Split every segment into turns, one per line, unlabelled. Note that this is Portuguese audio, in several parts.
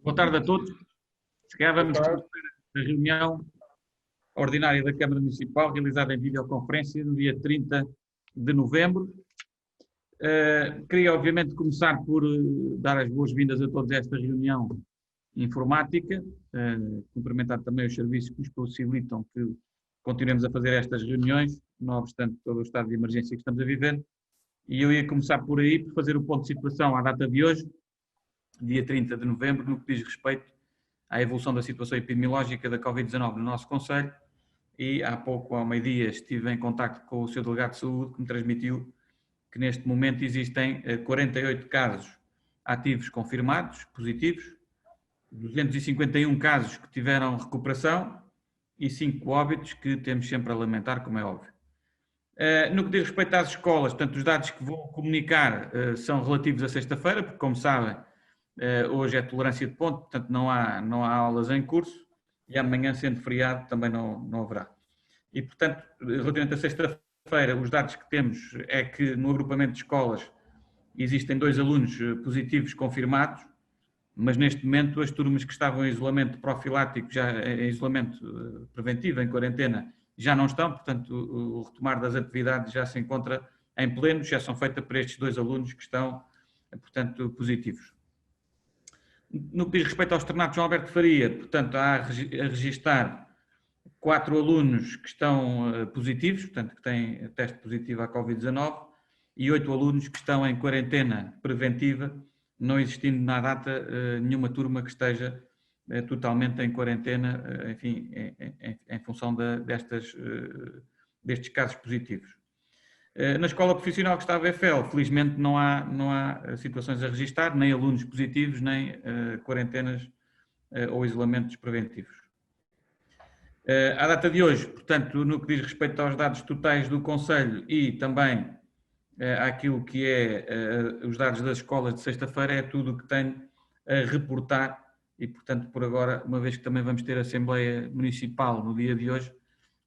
Boa tarde a todos. Se calhar vamos começar a reunião ordinária da Câmara Municipal, realizada em videoconferência no dia 30 de novembro. Queria, obviamente, começar por dar as boas-vindas a todos a esta reunião informática, cumprimentar também os serviços que nos possibilitam que continuemos a fazer estas reuniões, não obstante todo o estado de emergência que estamos a viver. E eu ia começar por aí, por fazer o ponto de situação à data de hoje, dia 30 de novembro, no que diz respeito à evolução da situação epidemiológica da Covid-19 no nosso concelho. E há pouco, ao meio-dia, estive em contacto com o Sr. Delegado de Saúde, que me transmitiu que neste momento existem 48 casos ativos confirmados, positivos, 251 casos que tiveram recuperação e 5 óbitos que temos sempre a lamentar, como é óbvio. No que diz respeito às escolas, portanto, os dados que vou comunicar são relativos a sexta-feira, porque, como sabem, hoje é tolerância de ponto, portanto não há aulas em curso e amanhã, sendo feriado, também não haverá. E, portanto, relativamente a sexta-feira, os dados que temos é que no agrupamento de escolas existem 2 alunos positivos confirmados, mas neste momento as turmas que estavam em isolamento profilático, já em isolamento preventivo, em quarentena, já não estão, portanto o retomar das atividades já se encontra em pleno, exceção feita para estes 2 alunos que estão, portanto, positivos. No que diz respeito ao externato João Alberto Faria, portanto, há a registar 4 alunos que estão positivos, portanto, que têm teste positivo à Covid-19, e 8 alunos que estão em quarentena preventiva, não existindo na data nenhuma turma que esteja totalmente em quarentena, enfim, em função destes casos positivos. Na escola profissional que está a VFL, felizmente não há situações a registar, nem alunos positivos, nem quarentenas ou isolamentos preventivos. À data de hoje, portanto, no que diz respeito aos dados totais do Concelho e também àquilo que é os dados das escolas de sexta-feira, é tudo o que tenho a reportar e, portanto, por agora, uma vez que também vamos ter a Assembleia Municipal no dia de hoje,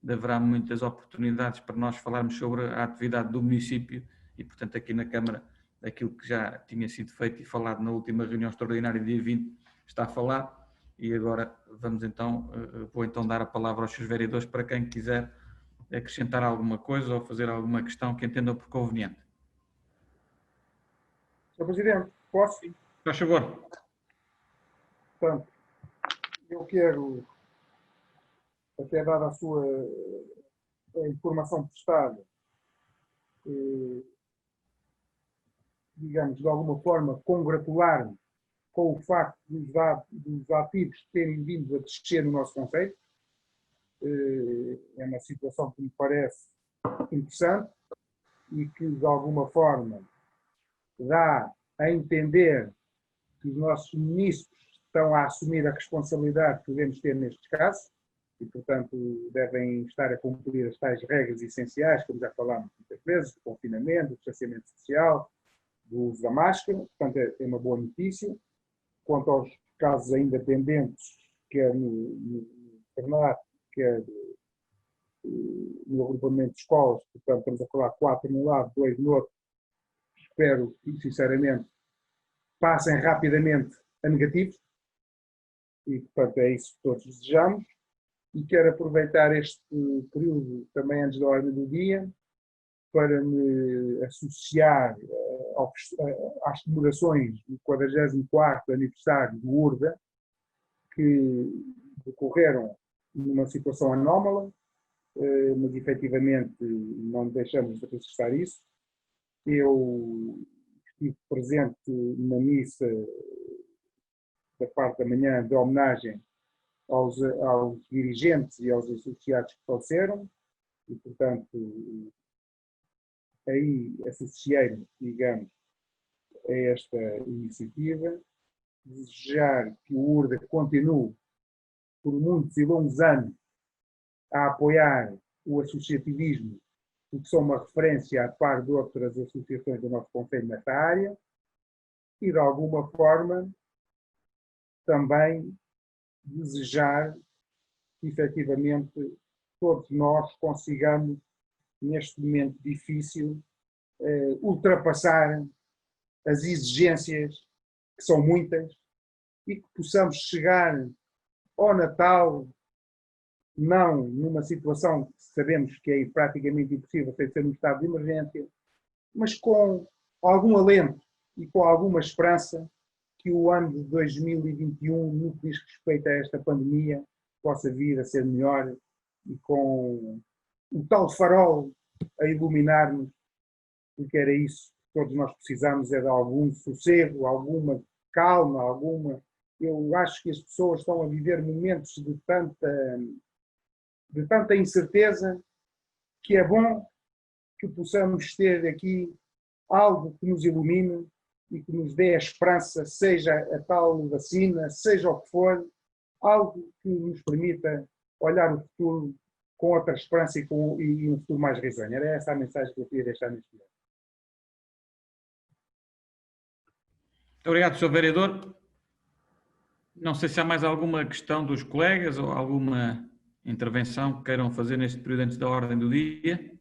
haverá muitas oportunidades para nós falarmos sobre a atividade do município e, portanto, aqui na Câmara, aquilo que já tinha sido feito e falado na última reunião extraordinária, dia 20, está a falar. E agora vou então dar a palavra aos seus vereadores para quem quiser acrescentar alguma coisa ou fazer alguma questão que entendam por conveniente.
Sr. Presidente, posso?
Faz favor.
Portanto, eu quero, até dada a sua informação prestada, digamos, de alguma forma, congratular-me com o facto dos ativos terem vindo a descer no nosso conceito. É uma situação que me parece interessante e que, de alguma forma, dá a entender que os nossos munícipes estão a assumir a responsabilidade que devemos ter nestes casos e, portanto, devem estar a cumprir as tais regras essenciais, como já falámos muitas vezes, do confinamento, do distanciamento social, do uso da máscara. Portanto, é uma boa notícia. Quanto aos casos ainda pendentes, quer no internato, quer no agrupamento de escolas, portanto, estamos a falar 4 num lado, 2 no outro, espero, sinceramente, passem rapidamente a negativos, e, portanto, é isso que todos desejamos. E quero aproveitar este período, também antes da ordem do dia, para me associar às comemorações do 44º aniversário do URDA, que decorreram numa situação anómala, mas efetivamente não deixamos de registrar isso. Eu estive presente na missa da parte da manhã de homenagem aos dirigentes e aos associados que faleceram e, portanto, aí associei-me, digamos, a esta iniciativa. Desejar que o URDA continue por muitos e longos anos a apoiar o associativismo, porque são uma referência a par de outras associações do nosso concelho nesta área, e de alguma forma também desejar que efetivamente todos nós consigamos, neste momento difícil, ultrapassar as exigências, que são muitas, e que possamos chegar ao Natal, não numa situação que sabemos que é praticamente impossível, sem ser um estado de emergência, mas com algum alento e com alguma esperança que o ano de 2021, no que diz respeito a esta pandemia, possa vir a ser melhor e com o tal farol a iluminar-nos, porque era isso que todos nós precisamos, é de algum sossego, alguma calma, alguma... Eu acho que as pessoas estão a viver momentos de tanta incerteza que é bom que possamos ter aqui algo que nos ilumine e que nos dê a esperança, seja a tal vacina, seja o que for, algo que nos permita olhar o futuro com outra esperança e um futuro mais risonho. Era essa a mensagem que eu queria deixar neste momento.
Muito obrigado, Sr. Vereador. Não sei se há mais alguma questão dos colegas ou alguma intervenção que queiram fazer neste período antes da ordem do dia.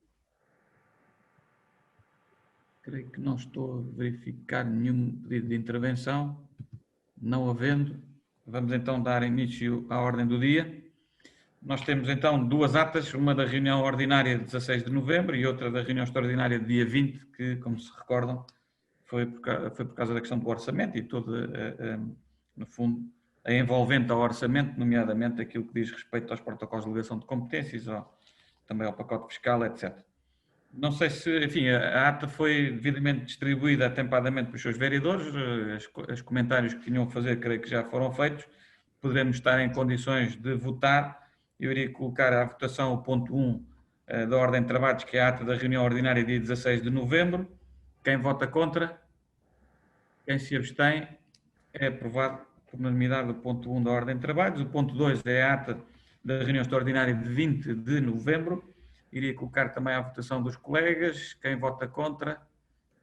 Creio que não estou a verificar nenhum pedido de intervenção. Não havendo, vamos então dar início à ordem do dia. Nós temos então duas atas, uma da reunião ordinária de 16 de novembro e outra da reunião extraordinária de dia 20, que, como se recordam, foi por causa da questão do orçamento e toda, no fundo, a envolvente ao orçamento, nomeadamente aquilo que diz respeito aos protocolos de delegação de competências, também ao pacote fiscal, etc. Não sei se, enfim, a ata foi devidamente distribuída atempadamente pelos seus vereadores, os comentários que tinham a fazer creio que já foram feitos, poderemos estar em condições de votar. Eu iria colocar à votação o ponto 1 da ordem de trabalhos, que é a ata da reunião ordinária dia 16 de novembro. Quem vota contra? Quem se abstém? É aprovado por unanimidade o ponto 1 da ordem de trabalhos. O ponto 2 é a ata da reunião extraordinária de 20 de novembro. Iria colocar também à votação dos colegas. Quem vota contra?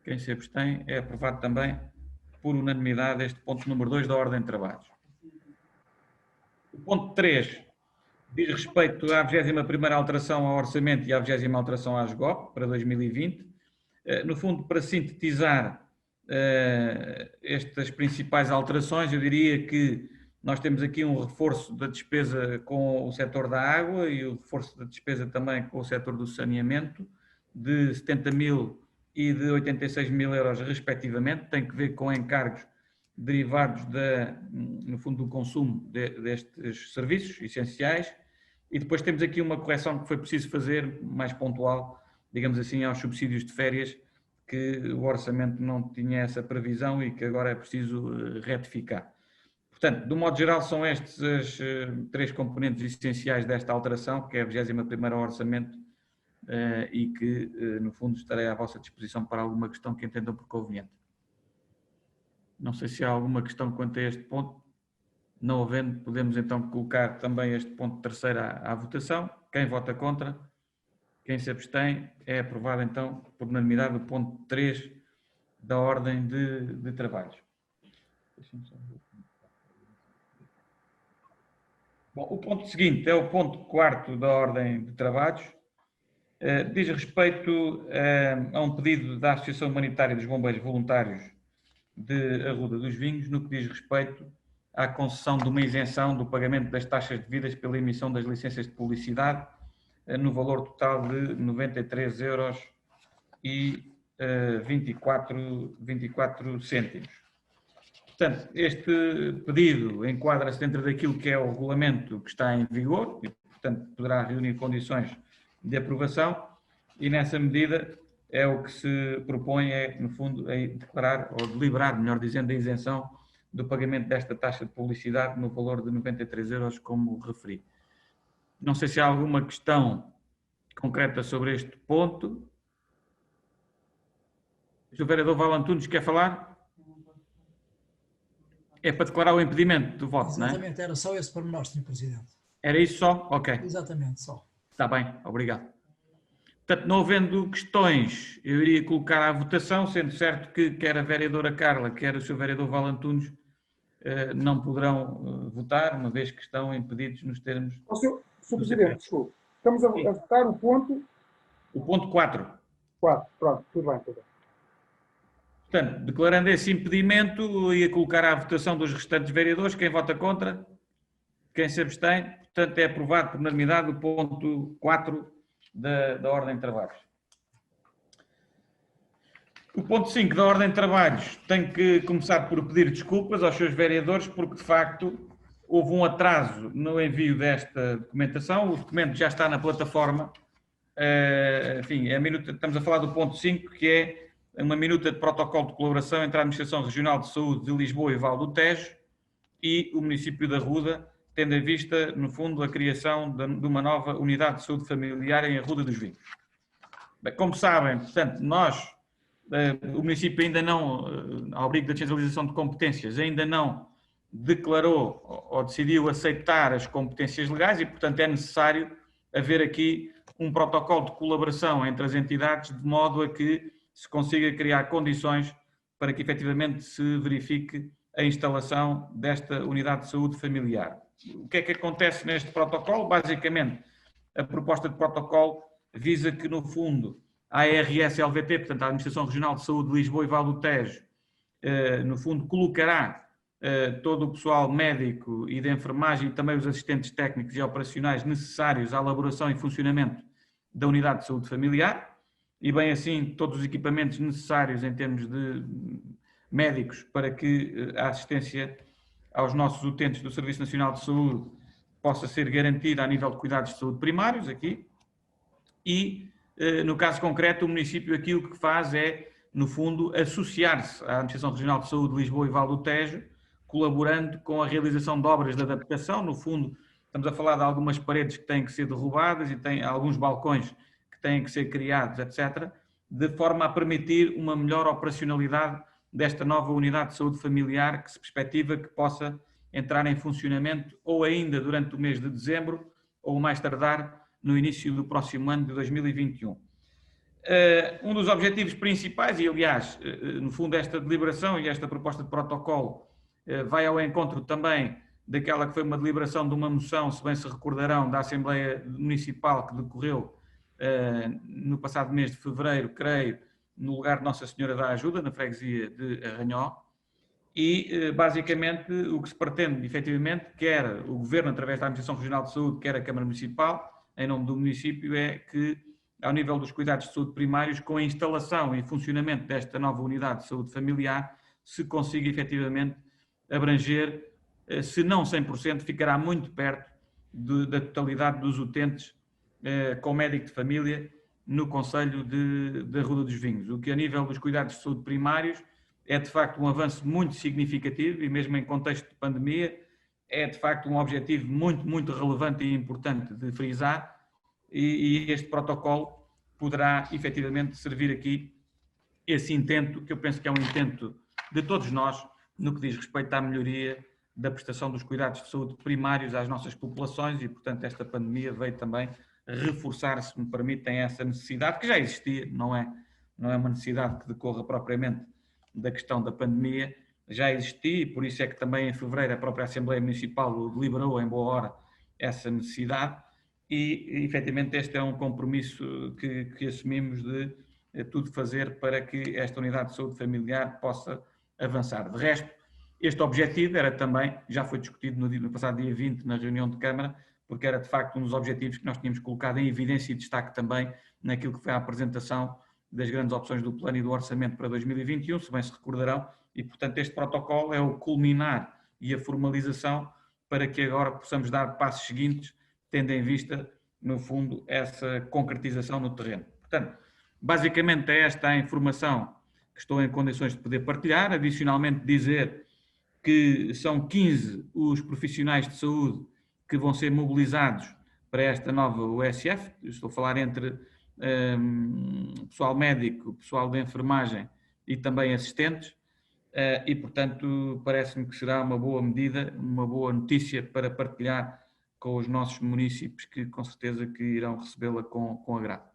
Quem se abstém? É aprovado também por unanimidade este ponto número 2 da ordem de trabalhos. O ponto 3 diz respeito à 21ª alteração ao orçamento e à 20ª alteração à SGOP para 2020. No fundo, para sintetizar estas principais alterações, eu diria que nós temos aqui um reforço da despesa com o setor da água e o reforço da despesa também com o setor do saneamento, de 70 mil e de 86 mil euros respectivamente, tem que ver com encargos derivados, no fundo, do consumo destes serviços essenciais. E depois temos aqui uma correção que foi preciso fazer, mais pontual, digamos assim, aos subsídios de férias, que o orçamento não tinha essa previsão e que agora é preciso retificar. Portanto, de um modo geral, são estes as três componentes essenciais desta alteração, que é a 21ª orçamento, e que, no fundo, estarei à vossa disposição para alguma questão que entendam por conveniente. Não sei se há alguma questão quanto a este ponto. Não havendo, podemos então colocar também este ponto terceiro à votação. Quem vota contra? Quem se abstém? É aprovado então por unanimidade o ponto 3 da ordem de trabalhos. Bom, o ponto seguinte é o ponto 4 da ordem de trabalhos. Diz respeito a um pedido da Associação Humanitária dos Bombeiros Voluntários de Arruda dos Vinhos, no que diz respeito à concessão de uma isenção do pagamento das taxas devidas pela emissão das licenças de publicidade, no valor total de 93 euros e 24 cêntimos. Portanto, este pedido enquadra-se dentro daquilo que é o regulamento que está em vigor e, portanto, poderá reunir condições de aprovação e, nessa medida, é o que se propõe, no fundo, declarar, ou deliberar, melhor dizendo, a isenção do pagamento desta taxa de publicidade no valor de 93 euros, como referi. Não sei se há alguma questão concreta sobre este ponto. O vereador Val Antunes quer falar? É para declarar o impedimento do voto, não é?
Exatamente, era só esse pormenor, Sr. Presidente.
Era isso só? Ok.
Exatamente, só.
Está bem, obrigado. Portanto, não havendo questões, eu iria colocar à votação, sendo certo que quer a vereadora Carla, quer o Sr. vereador Val Antunes não poderão votar, uma vez que estão impedidos nos termos...
Sr. Presidente, desculpe. Estamos a votar o ponto...
O ponto 4.
4, pronto, tudo bem, tudo bem.
Portanto, declarando esse impedimento, ia colocar à votação dos restantes vereadores. Quem vota contra? Quem se abstém? Portanto, é aprovado por unanimidade o ponto 4 da ordem de trabalhos. O ponto 5 da ordem de trabalhos tem que começar por pedir desculpas aos seus vereadores, porque de facto houve um atraso no envio desta documentação. O documento já está na plataforma. Enfim, estamos a falar do ponto 5, que é uma minuta de protocolo de colaboração entre a Administração Regional de Saúde de Lisboa e Val do Tejo e o município da Ruda, tendo em vista, no fundo, a criação de uma nova unidade de saúde familiar em Arruda dos Vinhos. Bem, como sabem, portanto, o município ainda não, ao abrigo da descentralização de competências, ainda não declarou ou decidiu aceitar as competências legais e, portanto, é necessário haver aqui um protocolo de colaboração entre as entidades de modo a que se consiga criar condições para que efetivamente se verifique a instalação desta unidade de saúde familiar. O que é que acontece neste protocolo? Basicamente, a proposta de protocolo visa que, no fundo, a ARS-LVT, portanto, a Administração Regional de Saúde de Lisboa e Val do Tejo, no fundo, colocará todo o pessoal médico e de enfermagem e também os assistentes técnicos e operacionais necessários à elaboração e funcionamento da unidade de saúde familiar e, bem assim, todos os equipamentos necessários em termos de médicos para que a assistência aos nossos utentes do Serviço Nacional de Saúde possa ser garantida a nível de cuidados de saúde primários aqui e, no caso concreto, o município aquilo que faz é, no fundo, associar-se à Administração Regional de Saúde de Lisboa e Val do Tejo, colaborando com a realização de obras de adaptação. No fundo, estamos a falar de algumas paredes que têm que ser derrubadas e tem alguns balcões que têm que ser criados, etc., de forma a permitir uma melhor operacionalidade desta nova unidade de saúde familiar que se perspectiva que possa entrar em funcionamento ou ainda durante o mês de dezembro ou mais tardar no início do próximo ano de 2021. Um dos objetivos principais, e aliás, no fundo esta deliberação e esta proposta de protocolo vai ao encontro também daquela que foi uma deliberação de uma moção, se bem se recordarão, da Assembleia Municipal que decorreu no passado mês de fevereiro, creio, no lugar de Nossa Senhora da Ajuda, na freguesia de Arranhó, e basicamente o que se pretende, efetivamente, quer o Governo, através da Administração Regional de Saúde, quer a Câmara Municipal, em nome do município, é que, ao nível dos cuidados de saúde primários, com a instalação e funcionamento desta nova unidade de saúde familiar, se consiga efetivamente abranger, se não 100%, ficará muito perto da totalidade dos utentes com médico de família no concelho de Arruda dos Vinhos, o que a nível dos cuidados de saúde primários é de facto um avanço muito significativo e mesmo em contexto de pandemia é de facto um objetivo muito, muito relevante e importante de frisar e este protocolo poderá efetivamente servir aqui esse intento, que eu penso que é um intento de todos nós no que diz respeito à melhoria da prestação dos cuidados de saúde primários às nossas populações e, portanto, esta pandemia veio também reforçar, se me permitem, essa necessidade, que já existia, não é uma necessidade que decorra propriamente da questão da pandemia, já existia e por isso é que também em fevereiro a própria Assembleia Municipal deliberou em boa hora essa necessidade e efetivamente este é um compromisso que assumimos de tudo fazer para que esta unidade de saúde familiar possa avançar. De resto, este objetivo era também, já foi discutido no passado dia 20 na reunião de Câmara, porque era de facto um dos objetivos que nós tínhamos colocado em evidência e destaque também naquilo que foi a apresentação das grandes opções do plano e do orçamento para 2021, se bem se recordarão, e portanto este protocolo é o culminar e a formalização para que agora possamos dar passos seguintes, tendo em vista, no fundo, essa concretização no terreno. Portanto, basicamente é esta a informação que estou em condições de poder partilhar, adicionalmente dizer que são 15 os profissionais de saúde que vão ser mobilizados para esta nova USF, estou a falar entre pessoal médico, pessoal de enfermagem e também assistentes, e portanto parece-me que será uma boa medida, uma boa notícia para partilhar com os nossos municípios que com certeza que irão recebê-la com agrado.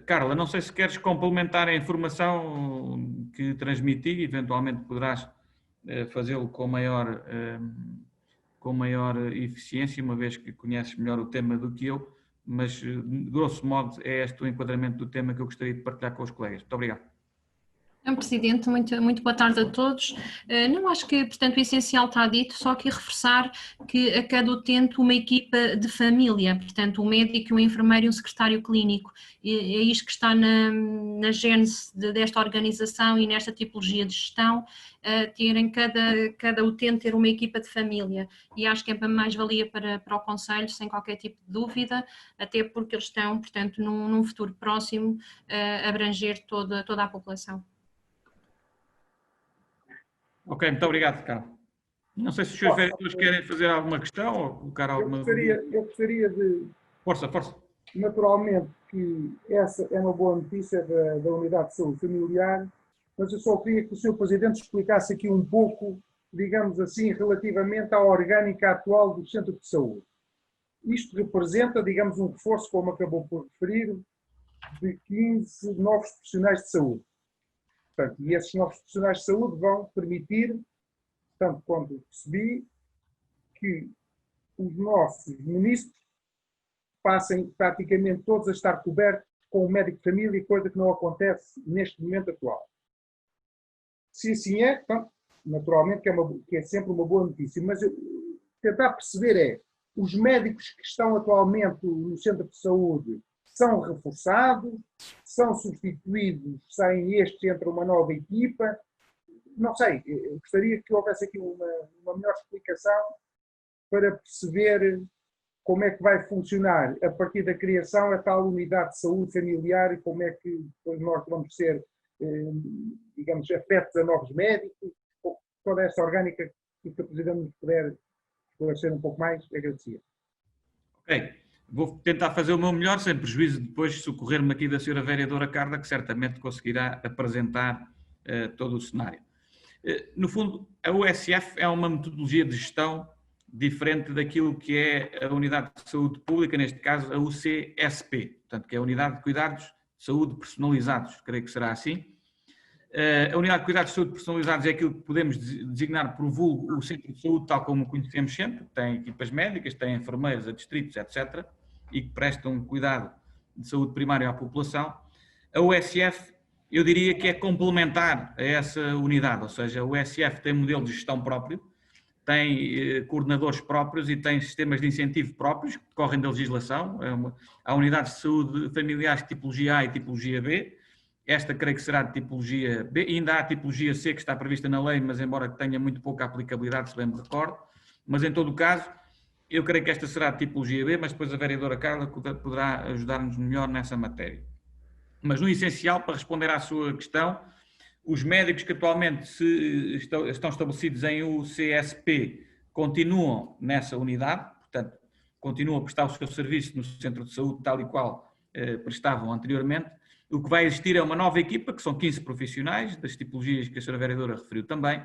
Carla, não sei se queres complementar a informação que transmiti, eventualmente poderás fazê-lo com maior eficiência, uma vez que conheces melhor o tema do que eu, mas, grosso modo, é este o enquadramento do tema que eu gostaria de partilhar com os colegas. Muito obrigado.
Presidente, muito boa tarde a todos. Não acho que, portanto, o essencial está dito, só aqui reforçar que a cada utente uma equipa de família, portanto, um médico, um enfermeiro e um secretário clínico. É isto que está na gênese desta organização e nesta tipologia de gestão, terem cada utente ter uma equipa de família. E acho que é uma mais-valia para o Conselho, sem qualquer tipo de dúvida, até porque eles estão, portanto, num futuro próximo, abranger toda a população.
Ok, muito obrigado, Carlos. Não sei se os senhores vereadores querem fazer alguma questão ou colocar alguma dúvida.
Eu gostaria de...
Força.
Naturalmente que essa é uma boa notícia da Unidade de Saúde Familiar, mas eu só queria que o Sr. Presidente explicasse aqui um pouco, digamos assim, relativamente à orgânica atual do Centro de Saúde. Isto representa, digamos, um reforço, como acabou por referir, de 15 novos profissionais de saúde. Portanto, e esses novos profissionais de saúde vão permitir, tanto quanto percebi, que os nossos munícipes passem praticamente todos a estar cobertos com o médico de família, coisa que não acontece neste momento atual. Se assim é, então, naturalmente que é sempre uma boa notícia, mas eu tentar perceber os médicos que estão atualmente no centro de saúde são reforçados, são substituídos, saem estes, entra uma nova equipa, não sei, eu gostaria que houvesse aqui uma melhor explicação para perceber como é que vai funcionar a partir da criação a tal unidade de saúde familiar e como é que depois nós vamos ser, digamos, afetos a novos médicos, toda esta orgânica que o Presidente nos puder esclarecer um pouco mais, agradecia.
Ok, vou tentar fazer o meu melhor, sem prejuízo de depois socorrer-me aqui da Sra. Vereadora Carla, que certamente conseguirá apresentar todo o cenário. No fundo, a USF é uma metodologia de gestão diferente daquilo que é a Unidade de Saúde Pública, neste caso a UCSP, portanto, que é a Unidade de Cuidados de Saúde Personalizados, creio que será assim. A Unidade de Cuidados de Saúde Personalizados é aquilo que podemos designar por vulgo o centro de saúde, tal como o conhecemos sempre, tem equipas médicas, tem enfermeiros, distritos, etc., e que prestam cuidado de saúde primária à população. A USF, eu diria que é complementar a essa unidade, ou seja, a USF tem um modelo de gestão próprio, tem coordenadores próprios e tem sistemas de incentivo próprios que decorrem da legislação. Há unidades de saúde familiares de tipologia A e tipologia B. Esta creio que será de tipologia B. Ainda há a tipologia C que está prevista na lei, mas embora tenha muito pouca aplicabilidade, se bem me recordo. Mas em todo o caso, eu creio que esta será de tipologia B, mas depois a vereadora Carla poderá ajudar-nos melhor nessa matéria. Mas no essencial, para responder à sua questão, os médicos que atualmente estão estabelecidos em UCSP continuam nessa unidade, portanto, continuam a prestar o seu serviço no centro de saúde tal e qual prestavam anteriormente. O que vai existir é uma nova equipa, que são 15 profissionais, das tipologias que a Sra. Vereadora referiu também,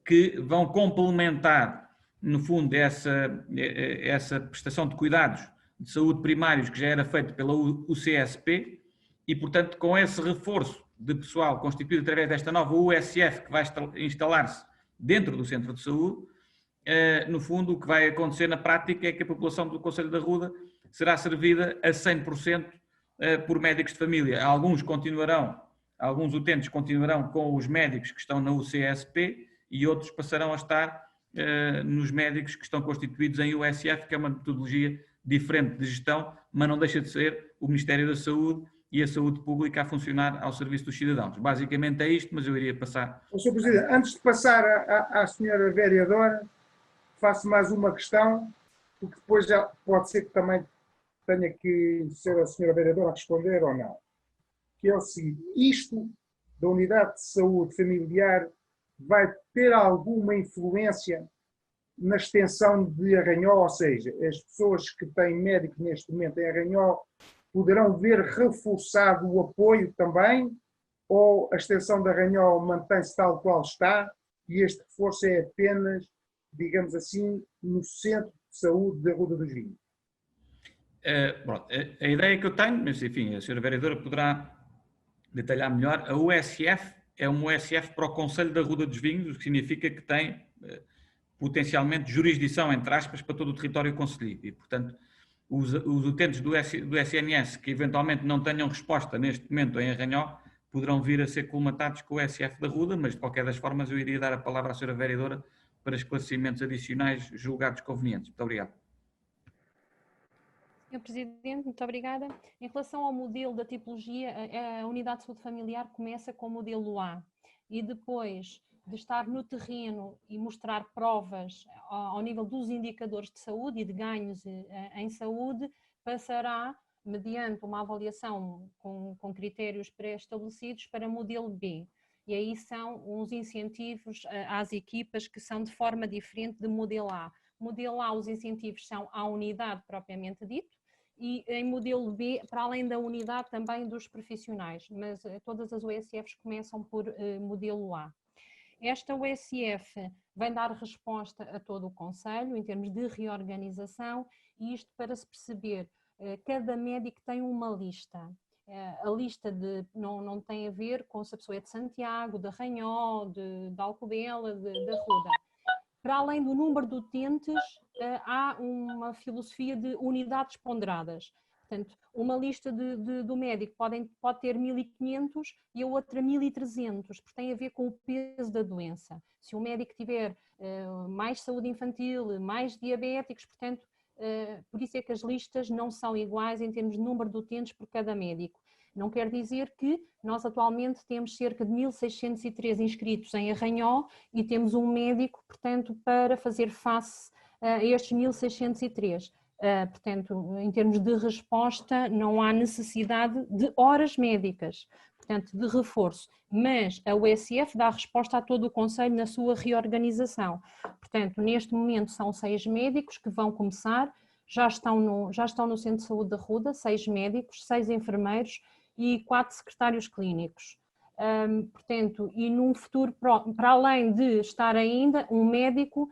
que vão complementar, no fundo, essa prestação de cuidados de saúde primários que já era feito pela UCSP e, portanto, com esse reforço de pessoal constituído através desta nova USF que vai instalar-se dentro do centro de saúde, no fundo o que vai acontecer na prática é que a população do Concelho da Ruda será servida a 100% por médicos de família. Alguns utentes continuarão com os médicos que estão na UCSP e outros passarão a estar nos médicos que estão constituídos em USF, que é uma metodologia diferente de gestão, mas não deixa de ser o Ministério da Saúde e a saúde pública a funcionar ao serviço dos cidadãos. Basicamente é isto, mas eu iria passar...
Sr. Presidente, antes de passar à Sra. Vereadora, faço mais uma questão, porque depois já pode ser que também tenha que ser a Sra. Vereadora a responder ou não. Que é o seguinte, isto da Unidade de Saúde Familiar vai ter alguma influência na extensão de Arranhó, ou seja, as pessoas que têm médico neste momento em Arranhó poderão ver reforçado o apoio também, ou a extensão da Arranhol mantém-se tal qual está e este reforço é apenas, digamos assim, no centro de saúde da Ruda dos Vinhos?
A ideia que eu tenho, mas enfim, a Sra. Vereadora poderá detalhar melhor, a USF é uma USF para o Concelho da Ruda dos Vinhos, o que significa que tem potencialmente jurisdição, entre aspas, para todo o território concelhio e, portanto, os utentes do SNS que eventualmente não tenham resposta neste momento em Arranhó poderão vir a ser colmatados com o SF da Ruda, mas de qualquer das formas eu iria dar a palavra à Sra. Vereadora para esclarecimentos adicionais julgados convenientes. Muito obrigado.
Sr. Presidente, muito obrigada. Em relação ao modelo da tipologia, a unidade de saúde familiar começa com o modelo A e depois de estar no terreno e mostrar provas ao nível dos indicadores de saúde e de ganhos em saúde, passará, mediante uma avaliação com critérios pré-estabelecidos, para modelo B. E aí são uns incentivos às equipas que são de forma diferente de modelo A. Modelo A, os incentivos são à unidade propriamente dito, e em modelo B, para além da unidade, também dos profissionais, mas todas as USFs começam por modelo A. Esta USF vem dar resposta a todo o Conselho, em termos de reorganização, e isto para se perceber, cada médico tem uma lista. A lista não tem a ver com se a pessoa é de Santiago, de Arranhó, de Alcobendas, da Ruda. Para além do número de utentes, há uma filosofia de unidades ponderadas. Portanto, uma lista do médico pode ter 1.500 e a outra 1.300, porque tem a ver com o peso da doença. Se o médico tiver mais saúde infantil, mais diabéticos, portanto, por isso é que as listas não são iguais em termos de número de utentes por cada médico. Não quer dizer que nós atualmente temos cerca de 1.603 inscritos em Arranhó e temos um médico, portanto, para fazer face a estes 1.603. Portanto, em termos de resposta, não há necessidade de horas médicas, portanto, de reforço. Mas a USF dá resposta a todo o Conselho na sua reorganização. Portanto, neste momento são 6 médicos que vão começar, já estão no Centro de Saúde da Ruda, 6 médicos, 6 enfermeiros e 4 secretários clínicos. Portanto, e num futuro, para além de estar ainda um médico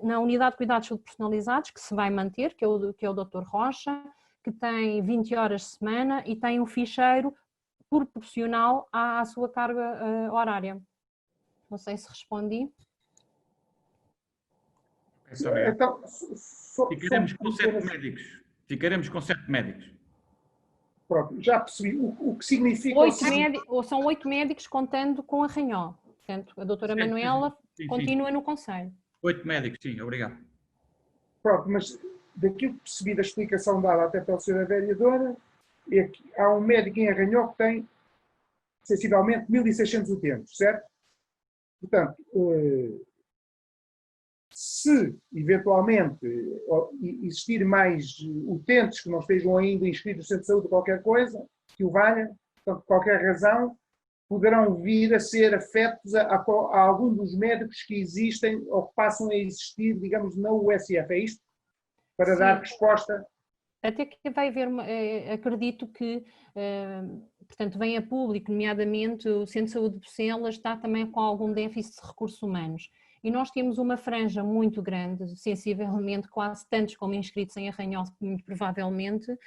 na unidade de cuidados personalizados, que se vai manter, que é o Dr. Rocha, que tem 20 horas de semana e tem um ficheiro proporcional à sua carga horária. Não sei se respondi.
Então,
Ficaremos com 7 médicos. Ficaremos com 7 médicos.
Pronto, já percebi o que significa...
São 8 médicos contando com Arranhó. Portanto, a doutora Manuela continua no Conselho.
8 médicos, sim, obrigado.
Pronto, mas daquilo que percebi da explicação dada até pela senhora vereadora, é que há um médico em Arranhó que tem sensivelmente 1.600 utentes, certo? Portanto, se eventualmente existir mais utentes que não estejam ainda inscritos no Centro de Saúde ou qualquer coisa, que o valha, portanto, por qualquer razão, poderão vir a ser afetos a algum dos médicos que existem ou que passam a existir, digamos, na USF. É isto? Para
Sim.
dar resposta?
Até que vai haver, acredito que, portanto, vem a público, nomeadamente o Centro de Saúde de Bucelas está também com algum déficit de recursos humanos. E nós temos uma franja muito grande, sensivelmente quase tantos como inscritos em Arranhó, muito provavelmente,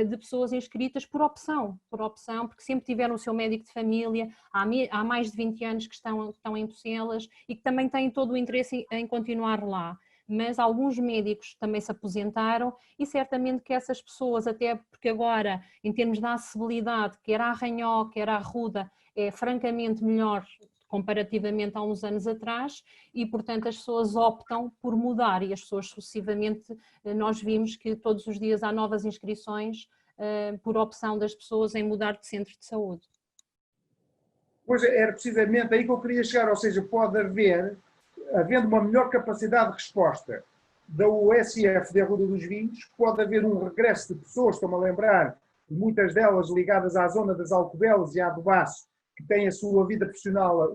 de pessoas inscritas por opção, porque sempre tiveram o seu médico de família, há mais de 20 anos que estão em Bucelas e que também têm todo o interesse em continuar lá. Mas alguns médicos também se aposentaram e certamente que essas pessoas, até porque agora, em termos de acessibilidade, quer a Arranhó, quer a Ruda, é francamente melhor comparativamente a uns anos atrás e, portanto, as pessoas optam por mudar e as pessoas sucessivamente, nós vimos que todos os dias há novas inscrições por opção das pessoas em mudar de centro de saúde.
Pois era precisamente aí que eu queria chegar, ou seja, pode haver, havendo uma melhor capacidade de resposta da USF da Ruda dos Vinhos, pode haver um regresso de pessoas, estou-me a lembrar, muitas delas ligadas à zona das Alcobelas e à do Baço, que têm a sua vida profissional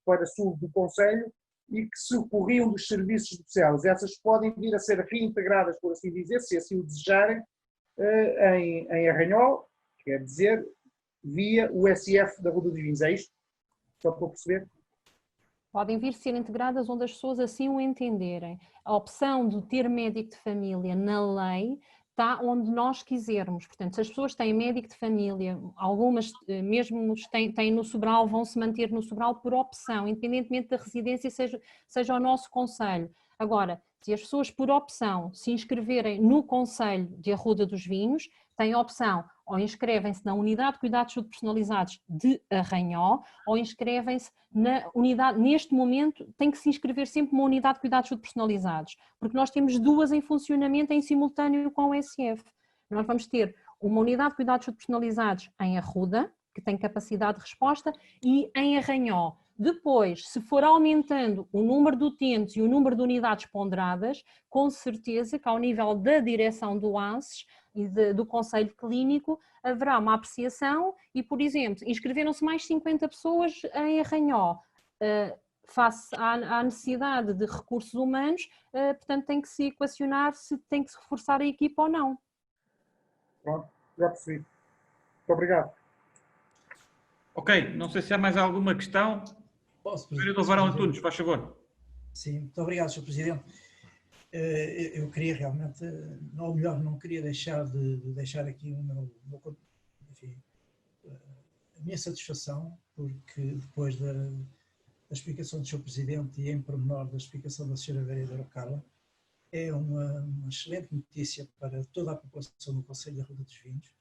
para sul do Conselho e que se ocorriam dos serviços de Bucelas. Essas podem vir a ser reintegradas, por assim dizer, se assim o desejarem, em Arranhol, quer dizer, via o SF da Ruda dos Vinhos. É isto? Só para perceber?
Podem vir ser integradas onde as pessoas assim o entenderem. A opção de ter médico de família na lei está onde nós quisermos. Portanto, se as pessoas têm médico de família, algumas mesmo têm no Sobral, vão se manter no Sobral por opção, independentemente da residência, seja o nosso concelho. Agora, se as pessoas por opção se inscreverem no Conselho de Arruda dos Vinhos, têm a opção ou inscrevem-se na Unidade de Cuidados de Saúde Personalizados de Arranhó, ou inscrevem-se na unidade, neste momento tem que se inscrever sempre numa Unidade de Cuidados de Saúde Personalizados, porque nós temos duas em funcionamento em simultâneo com o USF. Nós vamos ter uma Unidade de Cuidados de Saúde Personalizados em Arruda, que tem capacidade de resposta, e em Arranhó. Depois, se for aumentando o número de utentes e o número de unidades ponderadas, com certeza que ao nível da direção do ANSES e do Conselho Clínico haverá uma apreciação e, por exemplo, inscreveram-se mais 50 pessoas em Arranhó. Face à necessidade de recursos humanos, portanto tem que se equacionar se tem que se reforçar a equipa ou não.
Pronto, já percebi. Muito obrigado.
Ok, não sei se há mais alguma questão.
Posso,
Vereador Varão Antunes, faz favor.
Sim, muito obrigado, Sr. Presidente. Eu queria realmente, ou melhor, não queria deixar de deixar aqui enfim, a minha satisfação, porque depois da explicação do Sr. Presidente e em pormenor da explicação da Sra. Vereadora Carla, é uma excelente notícia para toda a população do Concelho de Arruda dos Vinhos.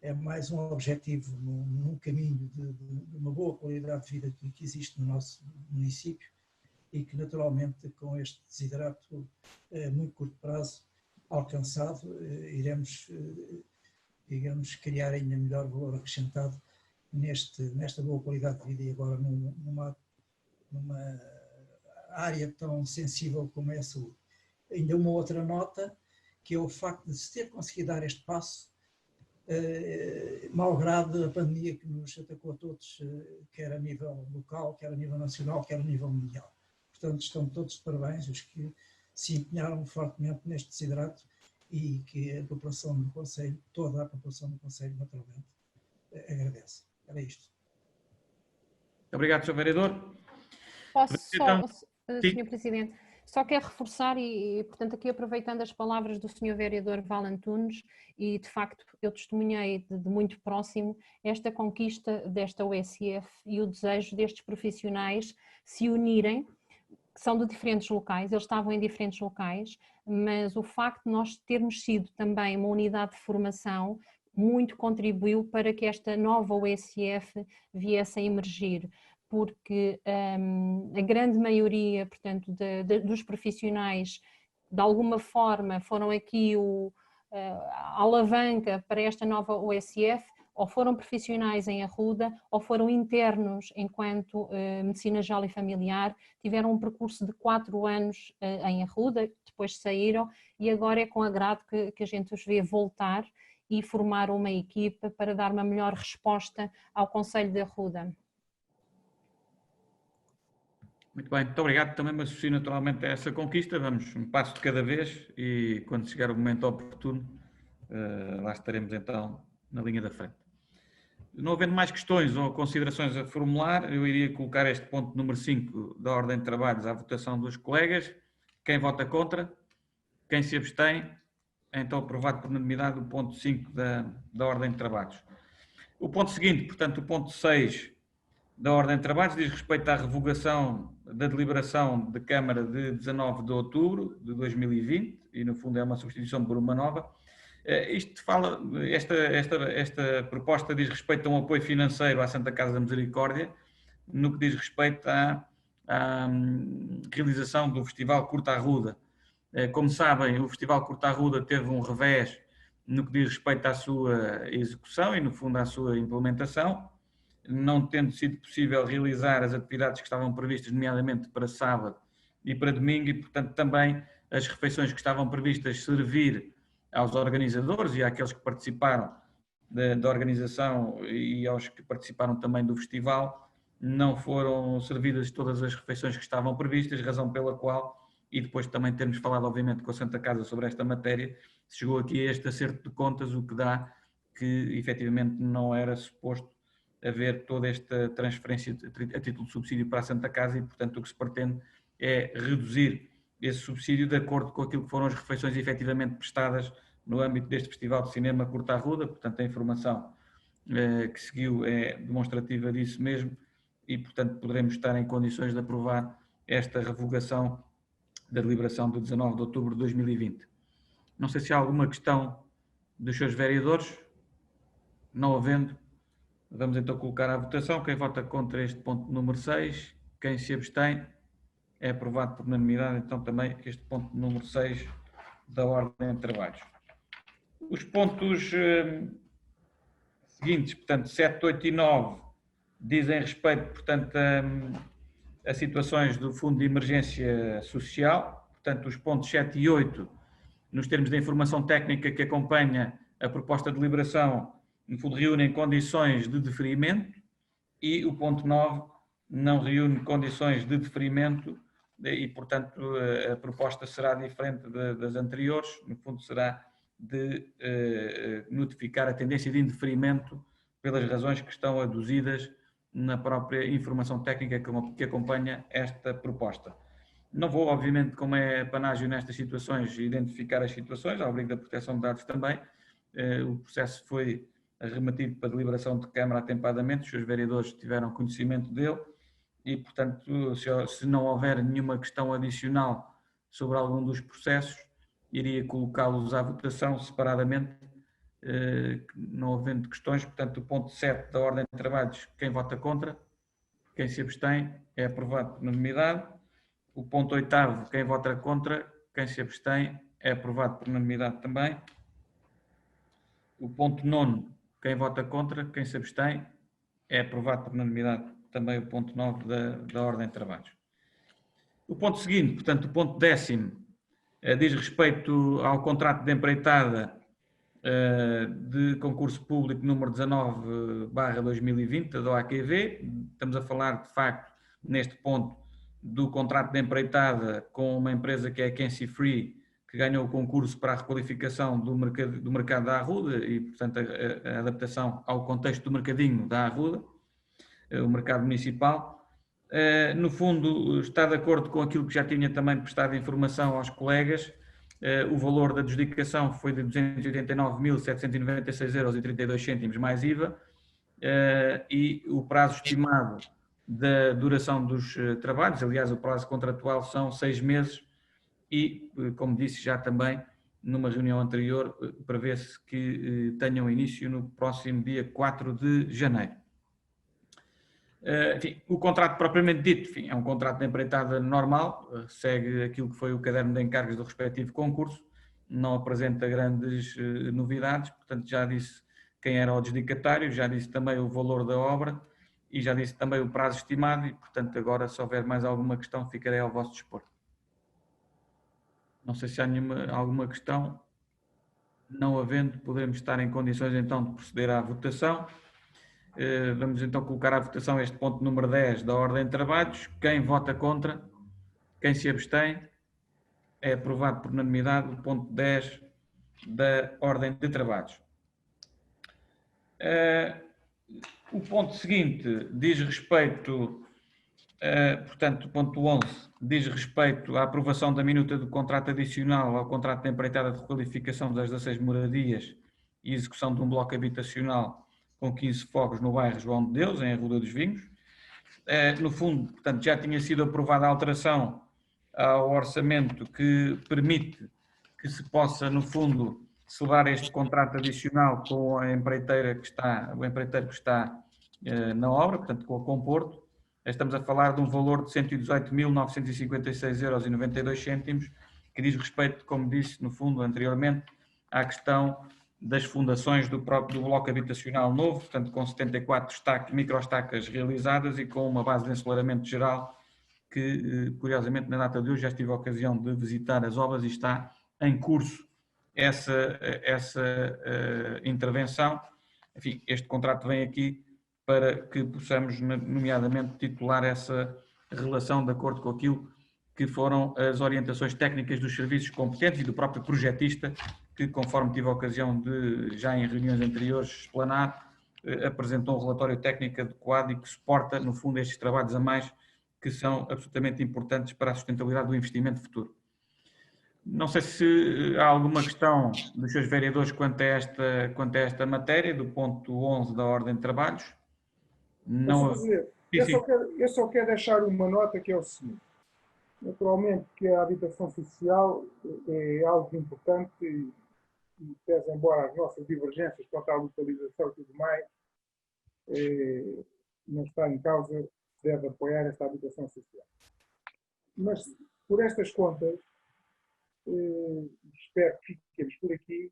É mais um objetivo num caminho de uma boa qualidade de vida que existe no nosso município e que naturalmente com este desiderato a muito curto prazo alcançado iremos, digamos, criar ainda melhor valor acrescentado nesta boa qualidade de vida e agora numa área tão sensível como é a saúde. Ainda uma outra nota, que é o facto de se ter conseguido dar este passo malgrado a pandemia que nos atacou a todos, quer a nível local, quer a nível nacional, quer a nível mundial. Portanto, estão todos de parabéns os que se empenharam fortemente neste desiderato e que a população do Concelho, toda a população do Concelho, naturalmente, agradece. Era isto.
Obrigado, Sr. Vereador.
Posso
Então,
só, Sr. Presidente, só quero reforçar e, portanto, aqui aproveitando as palavras do Sr. Vereador Val Antunes, e de facto eu testemunhei de muito próximo esta conquista desta USF e o desejo destes profissionais se unirem, que são de diferentes locais, eles estavam em diferentes locais, mas o facto de nós termos sido também uma unidade de formação muito contribuiu para que esta nova USF viesse a emergir, porque a grande maioria, portanto, dos profissionais, de alguma forma, foram aqui a alavanca para esta nova USF, ou foram profissionais em Arruda, ou foram internos enquanto Medicina Geral e Familiar, tiveram um percurso de 4 anos em Arruda, depois saíram, e agora é com agrado que a gente os vê voltar e formar uma equipa para dar uma melhor resposta ao Concelho de Arruda.
Muito bem, muito obrigado. Também me associo naturalmente a essa conquista. Vamos um passo de cada vez e quando chegar o momento oportuno, lá estaremos então na linha da frente. Não havendo mais questões ou considerações a formular, eu iria colocar este ponto número 5 da ordem de trabalhos à votação dos colegas. Quem vota contra? Quem se abstém? Então aprovado por unanimidade o ponto 5 da ordem de trabalhos. O ponto seguinte, portanto, o ponto 6 da ordem de trabalhos diz respeito à revogação da deliberação de Câmara de 19 de outubro de 2020 e, no fundo, é uma substituição por uma nova. Esta proposta diz respeito a um apoio financeiro à Santa Casa da Misericórdia, no que diz respeito à realização do Festival Curta Arruda. Como sabem, o Festival Curta Arruda teve um revés no que diz respeito à sua execução e, no fundo, à sua implementação, não tendo sido possível realizar as atividades que estavam previstas, nomeadamente para sábado e para domingo, e, portanto, também as refeições que estavam previstas servir aos organizadores e àqueles que participaram da organização e aos que participaram também do festival, não foram servidas todas as refeições que estavam previstas, razão pela qual, e depois também termos falado, obviamente, com a Santa Casa sobre esta matéria, se chegou aqui a este acerto de contas, o que dá que, efetivamente, não era suposto haver toda esta transferência a título de subsídio para a Santa Casa e, portanto, o que se pretende é reduzir esse subsídio de acordo com aquilo que foram as refeições efetivamente prestadas no âmbito deste Festival de Cinema Curta Arruda. Portanto, a informação que seguiu é demonstrativa disso mesmo e, portanto, poderemos estar em condições de aprovar esta revogação da deliberação de 19 de outubro de 2020. Não sei se há alguma questão dos seus vereadores. Não havendo, vamos então colocar à votação. Quem vota contra este ponto número 6, quem se abstém, é aprovado por unanimidade, então também este ponto número 6 da ordem de trabalhos. Os pontos seguintes, portanto, 7, 8 e 9, dizem respeito, portanto, a situações do Fundo de Emergência Social. Portanto, os pontos 7 e 8, nos termos da informação técnica que acompanha a proposta de deliberação, no fundo, reúnem condições de deferimento, e o ponto 9 não reúne condições de deferimento e, portanto, a proposta será diferente das anteriores. No fundo, será de notificar a tendência de indeferimento pelas razões que estão aduzidas na própria informação técnica que acompanha esta proposta. Não vou, obviamente, como é panágio nestas situações, identificar as situações, ao abrigo da proteção de dados também. O processo foi remetido para deliberação de Câmara atempadamente, os seus vereadores tiveram conhecimento dele e, portanto, se não houver nenhuma questão adicional sobre algum dos processos, iria colocá-los à votação separadamente, não havendo questões. Portanto, o ponto 7 da ordem de trabalhos, quem vota contra, quem se abstém, é aprovado por unanimidade. O ponto 8º, quem vota contra, quem se abstém, é aprovado por unanimidade também. O ponto 9º, quem vota contra, quem se abstém, é aprovado por unanimidade também o ponto 9 da ordem de trabalhos. O ponto seguinte, portanto, o ponto 10º, diz respeito ao contrato de empreitada de concurso público número 19/2020 da OAQV. Estamos a falar, de facto, neste ponto, do contrato de empreitada com uma empresa que é a Kensi Free, que ganhou o concurso para a requalificação do mercado da Arruda e, portanto, a adaptação ao contexto do mercadinho da Arruda, o mercado municipal. No fundo, está de acordo com aquilo que já tinha também prestado informação aos colegas. O valor da adjudicação foi de 289.796,32 € mais IVA, e o prazo estimado da duração dos trabalhos, aliás, o prazo contratual são 6 meses e, como disse já também numa reunião anterior, prevê-se que tenham início no próximo dia 4 de janeiro. Enfim, o contrato propriamente dito, enfim, é um contrato de empreitada normal, segue aquilo que foi o caderno de encargos do respectivo concurso, não apresenta grandes novidades. Portanto, já disse quem era o adjudicatário, já disse também o valor da obra e já disse também o prazo estimado e, portanto, agora, se houver mais alguma questão, ficarei ao vosso dispor. Não sei se há alguma questão. Não havendo, poderemos estar em condições então de proceder à votação. Vamos então colocar à votação este ponto número 10 da ordem de trabalhos. Quem vota contra? Quem se abstém? É aprovado por unanimidade o ponto 10 da ordem de trabalhos. O ponto seguinte diz respeito, portanto, o ponto 11 diz respeito à aprovação da minuta do contrato adicional ao contrato de empreitada de requalificação das 16 moradias e execução de um bloco habitacional com 15 fogos no bairro João de Deus, em Arruda dos Vinhos. No fundo, portanto, já tinha sido aprovada a alteração ao orçamento que permite que se possa, no fundo, celebrar este contrato adicional com a empreiteira que está, o empreiteiro que está na obra, portanto, com a Comporto. Estamos a falar de um valor de 118.956,92 €, que diz respeito, como disse, no fundo, anteriormente, à questão das fundações do bloco habitacional novo, portanto, com 74 microestacas realizadas e com uma base de ensolarramento geral que, curiosamente, na data de hoje já tive a ocasião de visitar as obras e está em curso essa intervenção. Enfim, este contrato vem aqui para que possamos, nomeadamente, titular essa relação de acordo com aquilo que foram as orientações técnicas dos serviços competentes e do próprio projetista, que, conforme tive a ocasião de, já em reuniões anteriores, explanar, apresentou um relatório técnico adequado e que suporta, no fundo, estes trabalhos a mais que são absolutamente importantes para a sustentabilidade do investimento futuro. Não sei se há alguma questão dos seus vereadores quanto a esta matéria, do ponto 11 da ordem de trabalhos.
Não. Eu só quero deixar uma nota que é o seguinte. Naturalmente que a habitação social é algo importante e pese embora as nossas divergências quanto à localização e tudo mais, não está em causa, deve apoiar esta habitação social. Mas, por estas contas, espero que fiquemos por aqui,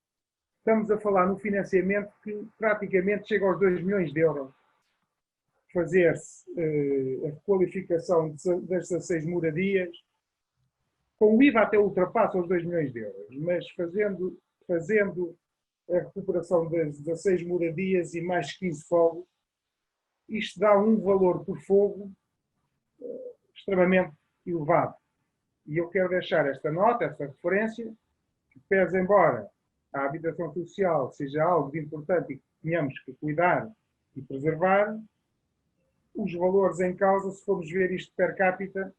estamos a falar no financiamento que praticamente chega aos 2 milhões de euros. Fazer-se a requalificação das 16 moradias, com o IVA até ultrapassa os 2 milhões de euros, mas fazendo a recuperação das 16 moradias e mais 15 fogos, isto dá um valor por fogo extremamente elevado. E eu quero deixar esta nota, esta referência, que pese embora a habitação social seja algo de importante e que tenhamos que cuidar e preservar, os valores em causa, se formos ver isto per capita,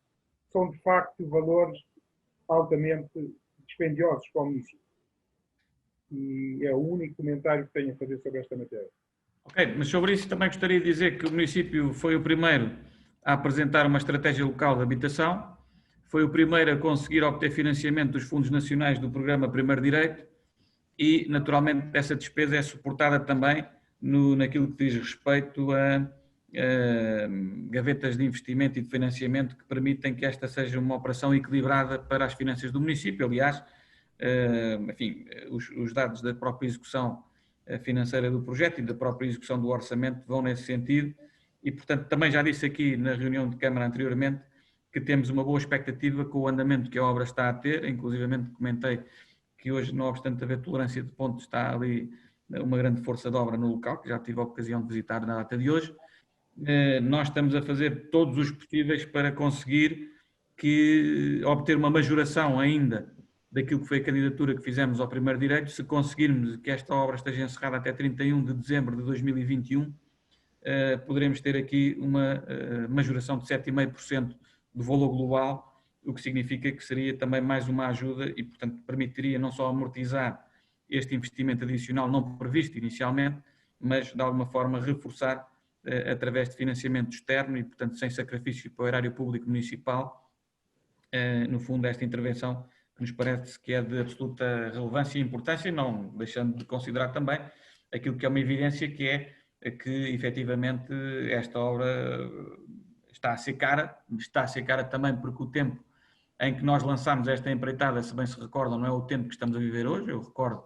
são de facto valores altamente dispendiosos para o município. E é o único comentário que tenho a fazer sobre esta matéria.
Ok, mas sobre isso também gostaria de dizer que o município foi o primeiro a apresentar uma estratégia local de habitação, foi o primeiro a conseguir obter financiamento dos fundos nacionais do programa Primeiro Direito e, naturalmente, essa despesa é suportada também naquilo que diz respeito a gavetas de investimento e de financiamento que permitem que esta seja uma operação equilibrada para as finanças do município. Aliás, enfim, os dados da própria execução financeira do projeto e da própria execução do orçamento vão nesse sentido e, portanto, também já disse aqui na reunião de Câmara anteriormente que temos uma boa expectativa com o andamento que a obra está a ter, inclusivamente comentei que hoje, não obstante haver tolerância de pontos, está ali uma grande força de obra no local, que já tive a ocasião de visitar na data de hoje. Nós estamos a fazer todos os possíveis para conseguir obter uma majoração ainda daquilo que foi a candidatura que fizemos ao Primeiro Direito. Se conseguirmos que esta obra esteja encerrada até 31 de dezembro de 2021, poderemos ter aqui uma majoração de 7,5% do valor global, o que significa que seria também mais uma ajuda e, portanto, permitiria não só amortizar este investimento adicional não previsto inicialmente, mas, de alguma forma, reforçar através de financiamento externo e, portanto, sem sacrifício para o erário público municipal, no fundo, esta intervenção que nos parece que é de absoluta relevância e importância, não deixando de considerar também aquilo que é uma evidência, que é que, efetivamente, esta obra está a ser cara também porque o tempo em que nós lançámos esta empreitada, se bem se recordam, não é o tempo que estamos a viver hoje. Eu recordo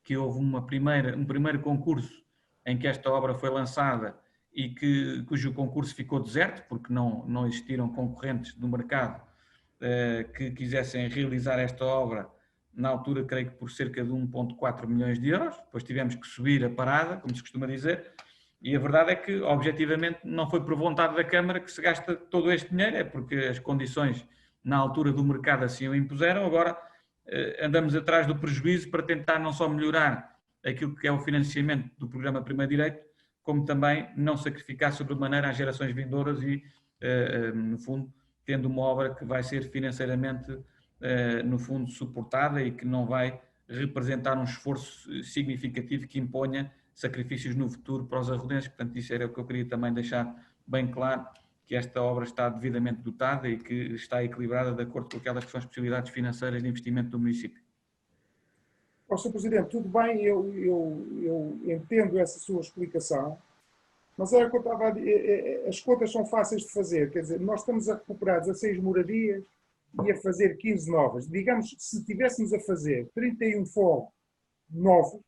que houve um primeiro concurso em que esta obra foi lançada e cujo concurso ficou deserto, porque não existiram concorrentes do mercado que quisessem realizar esta obra, na altura, creio que por cerca de 1,4 milhões de euros. Depois tivemos que subir a parada, como se costuma dizer, e a verdade é que, objetivamente, não foi por vontade da Câmara que se gasta todo este dinheiro, é porque as condições na altura do mercado assim o impuseram. Agora andamos atrás do prejuízo para tentar não só melhorar aquilo que é o financiamento do programa Primeiro Direito, como também não sacrificar sobremaneira as gerações vindouras e, no fundo, tendo uma obra que vai ser financeiramente, no fundo, suportada e que não vai representar um esforço significativo que imponha sacrifícios no futuro para os arrodenses. Portanto, isso era o que eu queria também deixar bem claro, que esta obra está devidamente dotada e que está equilibrada de acordo com aquelas que são as possibilidades financeiras de investimento do município.
Sr. Presidente, tudo bem, eu entendo essa sua explicação, mas era o que eu estava a dizer, as contas são fáceis de fazer, quer dizer, nós estamos a recuperar 16 moradias e a fazer 15 novas. Digamos, se estivéssemos a fazer 31 fogos novos,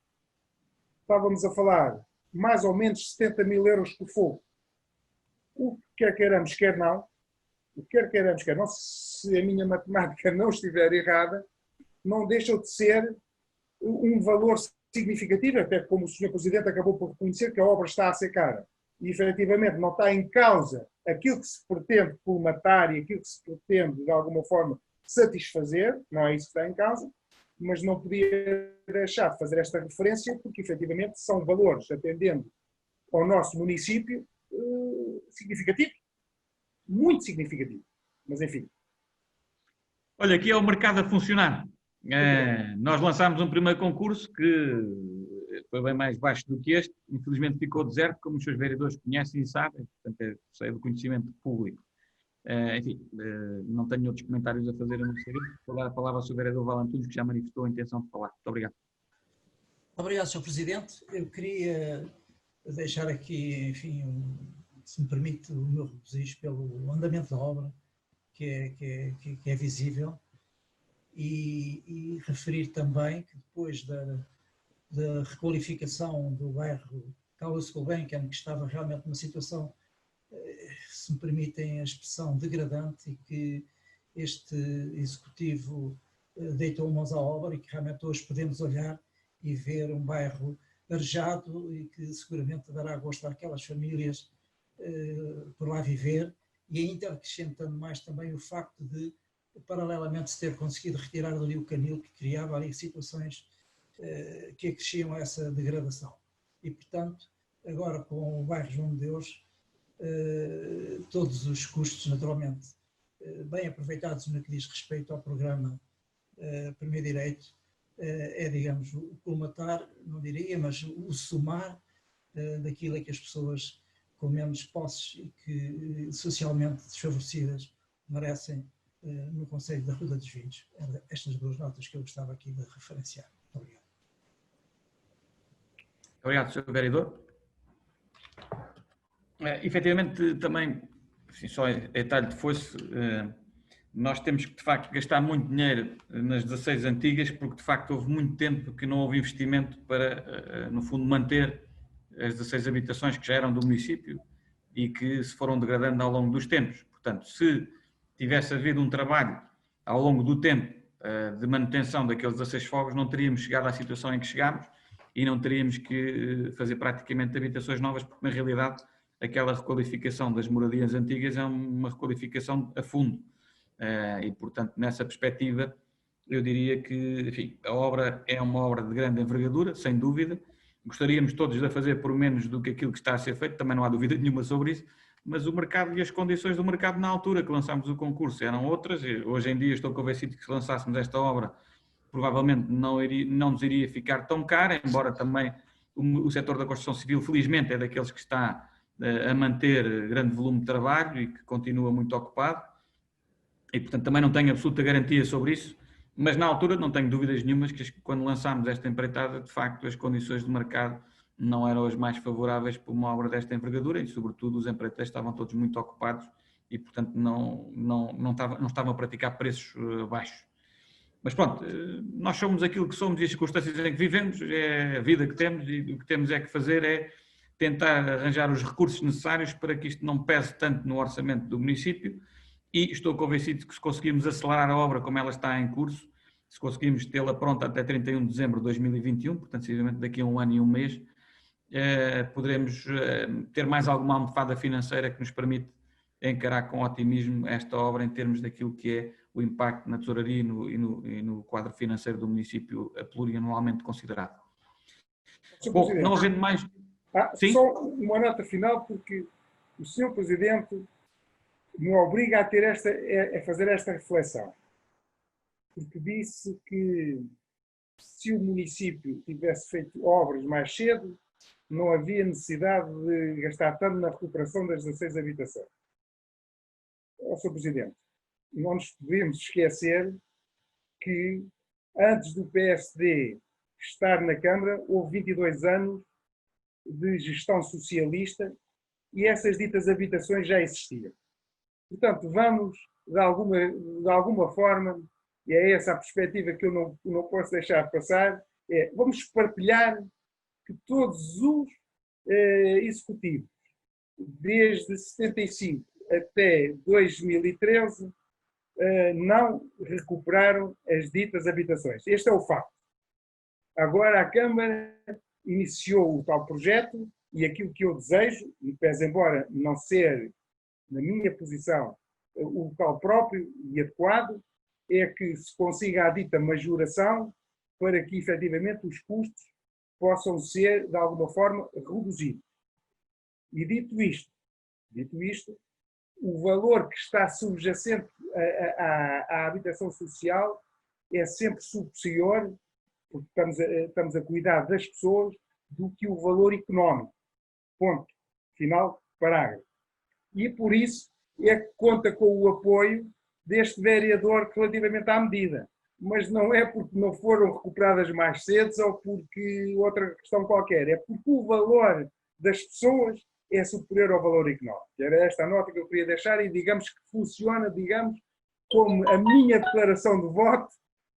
estávamos a falar mais ou menos 70 mil euros por fogo. O que quer queiramos, quer não, se a minha matemática não estiver errada, não deixa de ser um valor significativo, até como o Sr. Presidente acabou por reconhecer que a obra está a ser cara. E, efetivamente, não está em causa aquilo que se pretende colmatar e aquilo que se pretende, de alguma forma, satisfazer, não é isso que está em causa, mas não podia deixar de fazer esta referência, porque, efetivamente, são valores, atendendo ao nosso município, significativos, muito significativos. Mas, enfim.
Olha, aqui é o mercado a funcionar. Nós lançámos um primeiro concurso que foi bem mais baixo do que este, infelizmente ficou deserto, como os seus vereadores conhecem e sabem, portanto é do conhecimento público. Enfim, não tenho outros comentários a fazer a não ser isso. Vou dar a palavra ao Sr. Vereador Val Antunes, que já manifestou a intenção de falar. Muito obrigado.
Obrigado, Sr. Presidente. Eu queria deixar aqui, enfim, se me permite, o meu regozijo pelo andamento da obra, que é visível, e referir também que depois da requalificação do bairro Caldas Gulbenkian, que estava realmente numa situação, se me permitem a expressão, degradante, e que este Executivo deitou mãos à obra e que realmente hoje podemos olhar e ver um bairro arejado e que seguramente dará gosto àquelas famílias por lá viver, e ainda acrescentando mais também o facto de, paralelamente, se ter conseguido retirar dali o canil que criava ali situações que acresciam a essa degradação. E, portanto, agora com o bairro João de Deus, todos os custos, naturalmente, bem aproveitados no que diz respeito ao programa Primeiro Direito, é, digamos, o colmatar, não diria, mas o somar daquilo que as pessoas com menos posses e que socialmente desfavorecidas merecem no Conselho da Ruda dos Vinhos. Estas duas notas que eu gostava aqui de referenciar. Muito obrigado.
Obrigado, Sr. Vereador. Efetivamente, também, assim, só em detalhe de fosse, nós temos que, de facto, gastar muito dinheiro nas 16 antigas, porque, de facto, houve muito tempo que não houve investimento para, no fundo, manter as 16 habitações que já eram do município e que se foram degradando ao longo dos tempos. Portanto, se tivesse havido um trabalho ao longo do tempo de manutenção daqueles 16 fogos, não teríamos chegado à situação em que chegámos e não teríamos que fazer praticamente habitações novas, porque, na realidade, aquela requalificação das moradias antigas é uma requalificação a fundo. E, portanto, nessa perspectiva, eu diria que, enfim, a obra é uma obra de grande envergadura, sem dúvida. Gostaríamos todos de a fazer por menos do que aquilo que está a ser feito, também não há dúvida nenhuma sobre isso, mas o mercado e as condições do mercado na altura que lançámos o concurso eram outras. Hoje em dia estou convencido que se lançássemos esta obra, provavelmente não nos iria ficar tão cara, embora também o setor da construção civil, felizmente, é daqueles que está a manter grande volume de trabalho e que continua muito ocupado. E, portanto, também não tenho absoluta garantia sobre isso, mas na altura não tenho dúvidas nenhumas que quando lançámos esta empreitada, de facto, as condições de mercado não eram as mais favoráveis para uma obra desta envergadura e, sobretudo, os empreiteiros estavam todos muito ocupados e, portanto, não estavam a praticar preços baixos. Mas pronto, nós somos aquilo que somos e as circunstâncias em que vivemos, é a vida que temos e o que temos é que fazer é tentar arranjar os recursos necessários para que isto não pese tanto no orçamento do município. E estou convencido que se conseguirmos acelerar a obra como ela está em curso, se conseguirmos tê-la pronta até 31 de dezembro de 2021, portanto, simplesmente daqui a um ano e um mês, poderemos ter mais alguma almofada financeira que nos permite encarar com otimismo esta obra em termos daquilo que é o impacto na tesouraria e no quadro financeiro do município plurianualmente considerado.
Bom,
não havendo mais...
Só uma nota final, porque o Sr. Presidente me obriga a fazer esta reflexão, porque disse que se o município tivesse feito obras mais cedo, não havia necessidade de gastar tanto na recuperação das 16 habitações. Sr. Presidente, não nos podemos esquecer que antes do PSD estar na Câmara, houve 22 anos de gestão socialista e essas ditas habitações já existiam. Portanto, vamos, de alguma forma, e é essa a perspectiva que eu não posso deixar passar, vamos partilhar que todos os executivos, desde 75 até 2013, não recuperaram as ditas habitações. Este é o facto. Agora a Câmara iniciou o tal projeto e aquilo que eu desejo, e pese embora não ser, na minha posição, o local próprio e adequado, é que se consiga a dita majoração para que, efetivamente, os custos possam ser, de alguma forma, reduzidos. E dito isto, o valor que está subjacente à habitação social é sempre superior, porque estamos a cuidar das pessoas, do que o valor económico. Ponto. Final, parágrafo. E por isso é que conta com o apoio deste vereador relativamente à medida. mas não é porque não foram recuperadas mais cedo ou porque outra questão qualquer, é porque o valor das pessoas é superior ao valor económico. Era esta a nota que eu queria deixar e digamos que funciona, digamos, como a minha declaração de voto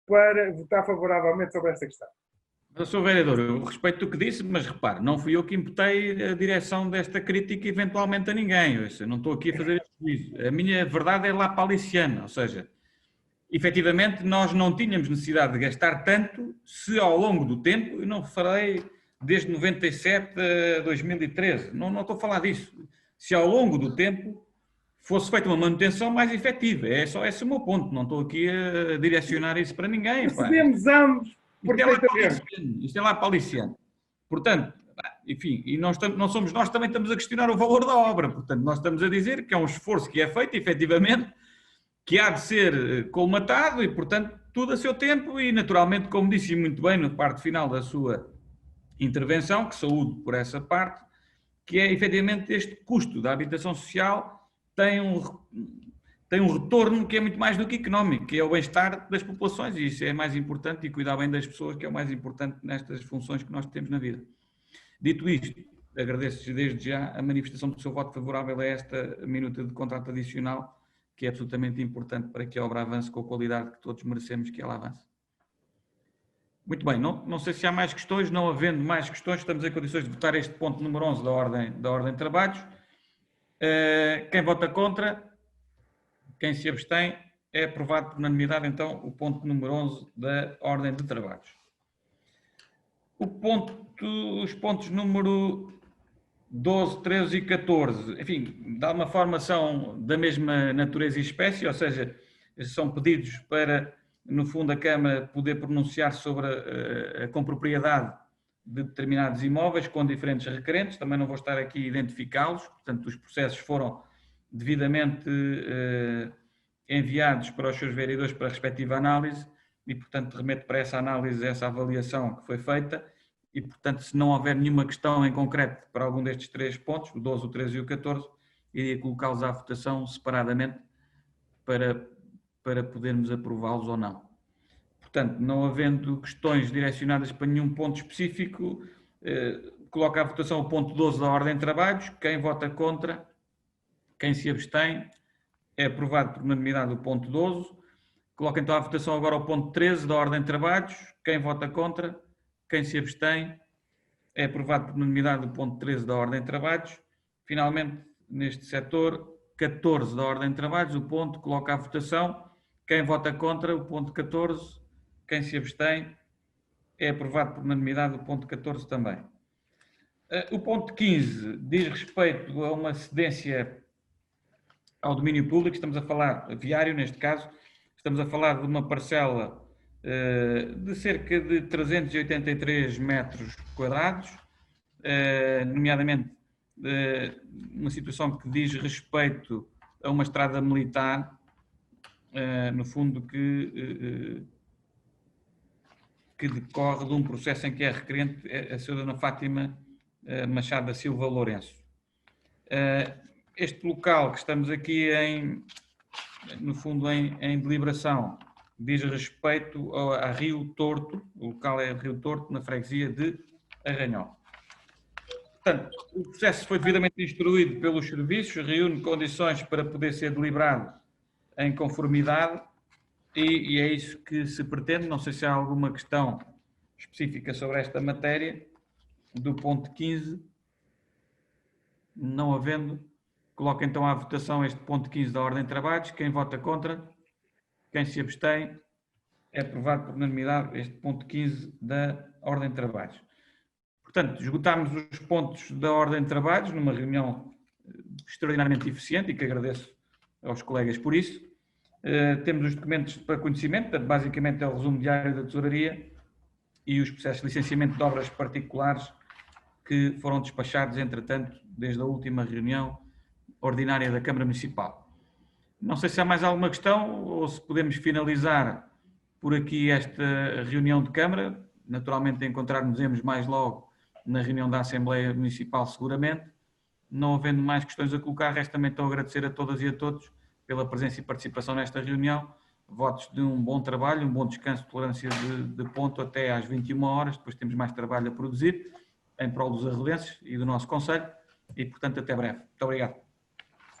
para votar favoravelmente sobre esta questão.
Sr. Vereador, eu respeito o que disse, mas repare, não fui eu que imputei a direção desta crítica eventualmente a ninguém. Eu não estou aqui a fazer esse juízo. A minha verdade é lá paliciana, ou seja, efetivamente nós não tínhamos necessidade de gastar tanto se ao longo do tempo, eu não farei desde 97 a 2013, não estou a falar disso, se ao longo do tempo fosse feita uma manutenção mais efetiva. É só esse o meu ponto, não estou aqui a direcionar isso para ninguém.
Percebemos ambos.
Isto é lá paliciano. Portanto, enfim, e não somos nós também estamos a questionar o valor da obra. Portanto, nós estamos a dizer que é um esforço que é feito, efetivamente, que há de ser colmatado e, portanto, tudo a seu tempo e, naturalmente, como disse muito bem na parte final da sua intervenção, que saúdo por essa parte, que é, efetivamente, este custo da habitação social tem um retorno que é muito mais do que económico, que é o bem-estar das populações, e isso é mais importante, e cuidar bem das pessoas, que é o mais importante nestas funções que nós temos na vida. Dito isto, agradeço desde já a manifestação do seu voto favorável a esta minuta de contrato adicional, que é absolutamente importante para que a obra avance com a qualidade que todos merecemos que ela avance. Muito bem, não sei se há mais questões, não havendo mais questões, estamos em condições de votar este ponto número 11 da ordem de trabalhos. Quem vota contra? Quem se abstém? É aprovado por unanimidade, então, o ponto número 11 da ordem de trabalhos. Os pontos número 12, 13 e 14, enfim, de alguma forma são da mesma natureza e espécie, ou seja, são pedidos para, no fundo, a Câmara poder pronunciar sobre com propriedade de determinados imóveis com diferentes requerentes. Também não vou estar aqui a identificá-los, portanto, os processos foram devidamente enviados para os seus vereadores para a respectiva análise e, portanto, remeto para essa análise, essa avaliação que foi feita e, portanto, se não houver nenhuma questão em concreto para algum destes três pontos, o 12, o 13 e o 14, iria colocá-los à votação separadamente para podermos aprová-los ou não. Portanto, não havendo questões direcionadas para nenhum ponto específico, coloco à votação o ponto 12 da ordem de trabalhos. Quem vota contra? Quem se abstém? É aprovado por unanimidade o ponto 12. Coloco então à votação agora o ponto 13 da ordem de trabalhos. Quem vota contra? Quem se abstém? É aprovado por unanimidade o ponto 13 da ordem de trabalhos. Finalmente, neste setor, 14 da ordem de trabalhos, o ponto, coloco à votação. Quem vota contra? O ponto 14. Quem se abstém? É aprovado por unanimidade o ponto 14 também. O ponto 15 diz respeito a uma cedência ao domínio público, estamos a falar, viário neste caso, estamos a falar de uma parcela de cerca de 383 metros quadrados, nomeadamente uma situação que diz respeito a uma estrada militar, no fundo que decorre de um processo em que é requerente a Sra. Dona Fátima Machado da Silva Lourenço. Este local que estamos aqui no fundo em deliberação diz respeito a Rio Torto, o local é Rio Torto, na freguesia de Arranhol. Portanto, o processo foi devidamente instruído pelos serviços, reúne condições para poder ser deliberado em conformidade e é isso que se pretende. Não sei se há alguma questão específica sobre esta matéria do ponto 15. Não havendo, coloco então à votação este ponto 15 da ordem de trabalhos. Quem vota contra? Quem se abstém? É aprovado por unanimidade este ponto 15 da ordem de trabalhos. Portanto, esgotámos os pontos da ordem de trabalhos numa reunião extraordinariamente eficiente e que agradeço aos colegas por isso. Temos os documentos para conhecimento, portanto, basicamente é o resumo diário da Tesouraria e os processos de licenciamento de obras particulares que foram despachados, entretanto, desde a última reunião ordinária da Câmara Municipal. Não sei se há mais alguma questão ou se podemos finalizar por aqui esta reunião de Câmara. Naturalmente, encontrar-nos mais logo na reunião da Assembleia Municipal, seguramente. Não havendo mais questões a colocar, resta-me então agradecer a todas e a todos pela presença e participação nesta reunião. votos de um bom trabalho, um bom descanso, tolerância de ponto até às 21 horas, depois temos mais trabalho a produzir em prol dos arrelenses e do nosso concelho e, portanto, até breve. Muito obrigado.